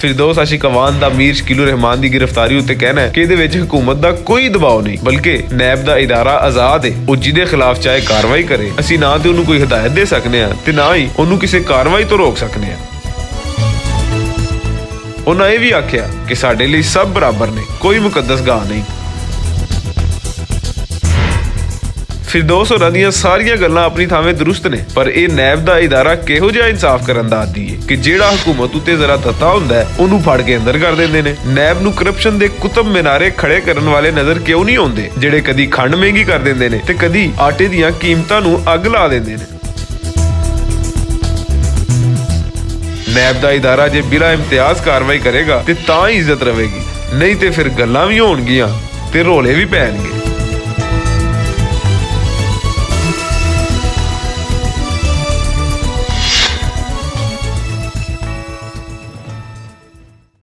फिरदौस आशिकवान दा मीर शकीलुर रहमान दी गिरफ्तारी उत्ते कहना है कि इहदे विच हुकूमत दा कोई दबाव नहीं, बल्कि नैब दा इदारा आजाद है। ਉਹ ਜਿਹਦੇ ਖਿਲਾਫ ਚਾਹੇ ਕਾਰਵਾਈ ਕਰੇ, ਅਸੀਂ ਨਾ ਤੇ ਉਹਨੂੰ ਕੋਈ ਹਦਾਇਤ ਦੇ ਸਕਨੇ ਆ ਤੇ ਨਾ ਹੀ ਉਹਨੂੰ ਕਿਸੇ ਕਾਰਵਾਈ ਤੋਂ ਰੋਕ ਸਕਨੇ ਆ। ਉਹਨਾਂ ਇਹ ਵੀ ਆਖਿਆ ਕਿ ਸਾਡੇ ਲਈ ਸਭ ਬਰਾਬਰ ਨੇ, ਕੋਈ ਮੁਕੱਦਸ ਗਾਹ ਨਹੀਂ। फिरदौस होरां ਦੀਆਂ ਸਾਰੀਆਂ ਗੱਲਾਂ ਆਪਣੀ ਥਾਵੇਂ ਦਰੁਸਤ ਨੇ, ਪਰ ਇਹ ਨੈਬ ਦਾ ਇਦਾਰਾ ਕਿਹੋ ਜਿਹਾ ਇਨਸਾਫ ਕਰਨ ਦਾ ਆਦੀ ਹੈ ਕਿ ਜਿਹੜਾ ਹਕੂਮਤ ਉੱਤੇ ਜ਼ਰਾ ਤੱਤਾ ਹੁੰਦਾ ਉਹਨੂੰ ਫੜ ਕੇ ਅੰਦਰ ਕਰ ਦਿੰਦੇ ਨੇ। ਨੈਬ ਨੂੰ ਕਰਪਸ਼ਨ ਦੇ ਕੁਤਬ ਮਿਨਾਰੇ ਖੜੇ ਕਰਨ ਵਾਲੇ ਨਜ਼ਰ ਕਿਉਂ ਨਹੀਂ ਆਉਂਦੇ, ਜਿਹੜੇ ਕਦੀ ਖੰਡ ਮਹਿੰਗੀ ਕਰ ਦਿੰਦੇ ਨੇ ਤੇ ਕਦੀ ਆਟੇ ਦੀਆਂ ਕੀਮਤਾਂ ਨੂੰ ਅੱਗ ਲਾ ਦਿੰਦੇ ਨੇ। ਨੈਬ ਦਾ ਇਦਾਰਾ ਜੇ ਬਿਲਾ ਇਮਤਿਆਜ਼ ਕਾਰਵਾਈ ਕਰੇਗਾ ਤੇ ਤਾਂ ਹੀ ਇੱਜ਼ਤ ਰਵੇਗੀ, ਨਹੀਂ ਤੇ ਫਿਰ ਗੱਲਾਂ ਵੀ ਹੋਣਗੀਆਂ ਤੇ ਰੋਲੇ ਵੀ ਪੈਣਗੇ।